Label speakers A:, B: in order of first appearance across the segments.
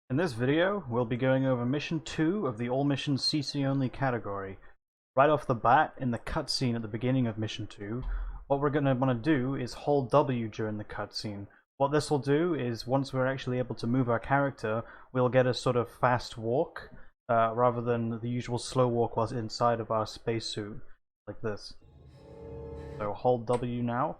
A: In this video, we'll be going over Mission 2 of the All Missions CC Only category. Right off the bat, in the cutscene at the beginning of Mission 2, what we're going to want to do is hold W during the cutscene. What this will do is, once we're actually able to move our character, we'll get a sort of fast walk, rather than the usual slow walk whilst inside of our spacesuit, like this. So hold W now.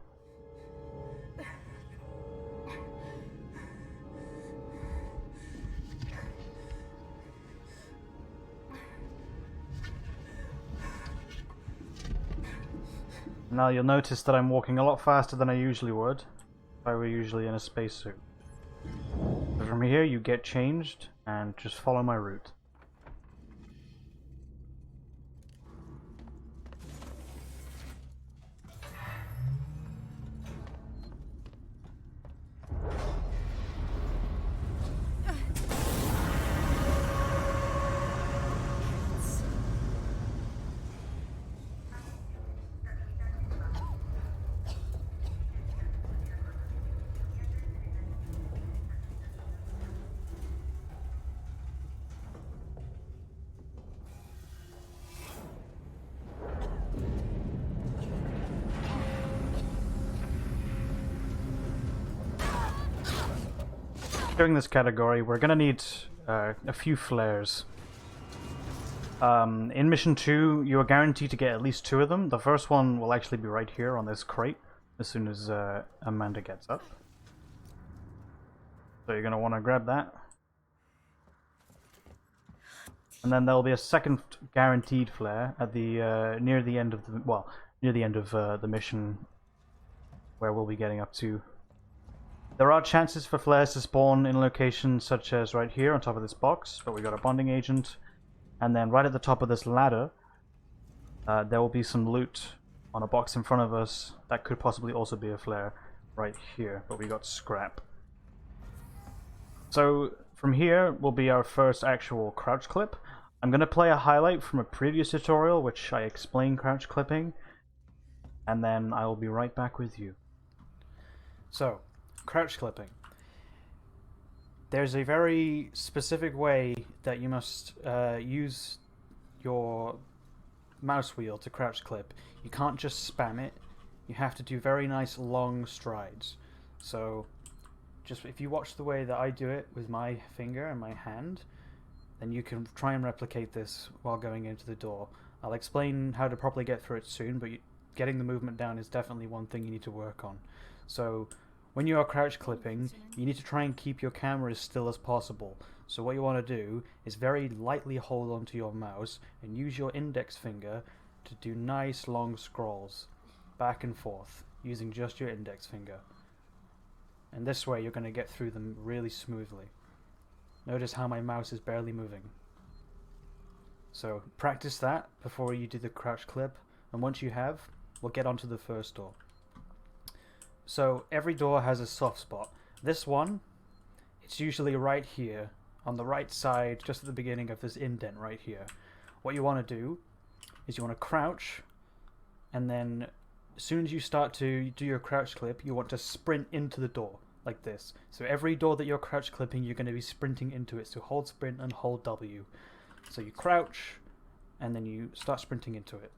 A: Now you'll notice that I'm walking a lot faster than I usually would if I were usually in a spacesuit. So from here you get changed and just follow my route. During this category, we're going to need a few flares. In Mission 2, you are guaranteed to get at least 2 of them. The first one will actually be right here on this crate as soon as Amanda gets up. So you're going to want to grab that. And then there'll be a second guaranteed flare at the near the end of the mission, where we'll be getting up to. There are chances for flares to spawn in locations such as right here on top of this box, but we got a bonding agent. And then right at the top of this ladder, there will be some loot on a box in front of us. That could possibly also be a flare right here, but we got scrap. So from here will be our first actual crouch clip. I'm going to play a highlight from a previous tutorial which I explain crouch clipping, and then I will be right back with you. So, crouch clipping. There's a very specific way that you must use your mouse wheel to crouch clip. You can't just spam it. You have to do very nice long strides. So just if you watch the way that I do it with my finger and my hand, then you can try and replicate this while going into the door. I'll explain how to properly get through it soon, but getting the movement down is definitely one thing you need to work on. So when you are crouch clipping, you need to try and keep your camera as still as possible. So what you want to do is very lightly hold onto your mouse and use your index finger to do nice long scrolls back and forth using just your index finger. And this way you're going to get through them really smoothly. Notice how my mouse is barely moving. So practice that before you do the crouch clip, and once you have, we'll get onto the first door. So every door has a soft spot. This one, it's usually right here on the right side, just at the beginning of this indent right here. What you want to do is you want to crouch, and then as soon as you start to do your crouch clip, you want to sprint into the door like this. So every door that you're crouch clipping, you're going to be sprinting into it. So hold sprint and hold W. So you crouch and then you start sprinting into it.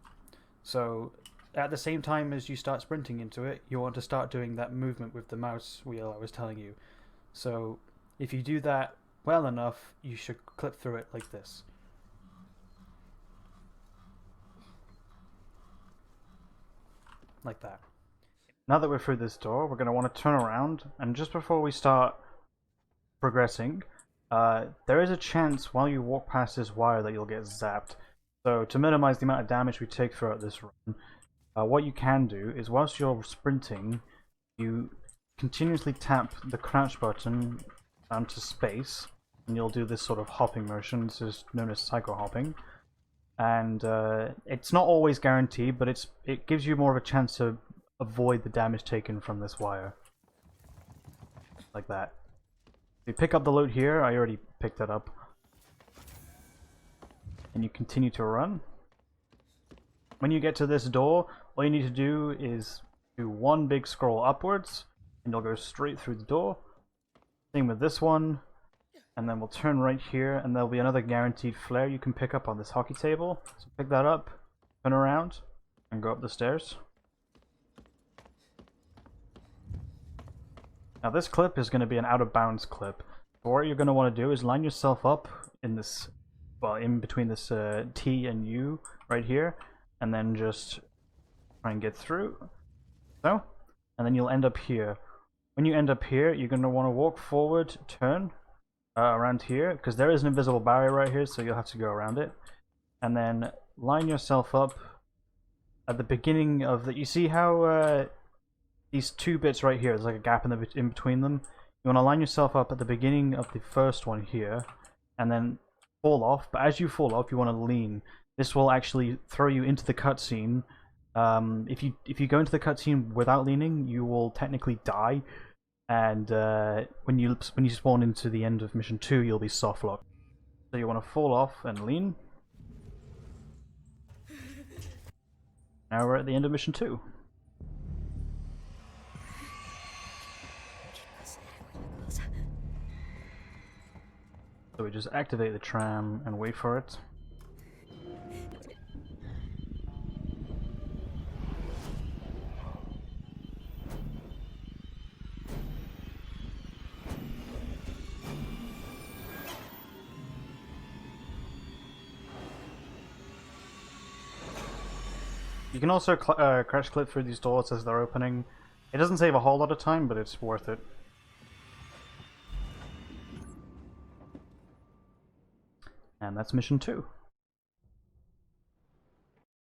A: So at the same time as you start sprinting into it, you want to start doing that movement with the mouse wheel I was telling you. So if you do that well enough, you should clip through it like this. Like that. Now that we're through this door, we're going to want to turn around, and just before we start progressing, there is a chance while you walk past this wire that you'll get zapped. So to minimize the amount of damage we take throughout this run, what you can do is whilst you're sprinting, you continuously tap the crouch button down to space, and you'll do this sort of hopping motion. This is known as psycho hopping. And it's not always guaranteed, but it gives you more of a chance to avoid the damage taken from this wire. Like that. You pick up the loot here, I already picked that up. And you continue to run. When you get to this door, all you need to do is do one big scroll upwards, and you'll go straight through the door. Same with this one. and then we'll turn right here, and there'll be another guaranteed flare you can pick up on this hockey table. So pick that up, turn around, and go up the stairs. Now this clip is going to be an out-of-bounds clip. So what you're going to want to do is line yourself up in this, well, in between this T and U right here, and then just try and get through. So, and then you'll end up here. When you end up here, you're going to want to walk forward, turn around here, because there is an invisible barrier right here, so you'll have to go around it. And then line yourself up at the beginning of the... You see how these two bits right here, there's like a gap in between them? You want to line yourself up at the beginning of the first one here, and then fall off. But as you fall off, you want to lean. This will actually throw you into the cutscene. If you go into the cutscene without leaning, you will technically die. And when you spawn into the end of mission 2, you'll be soft locked. So you want to fall off and lean. Now we're at the end of mission 2. So we just activate the tram and wait for it. You can also crash clip through these doors as they're opening. It doesn't save a whole lot of time, but it's worth it. And that's mission 2.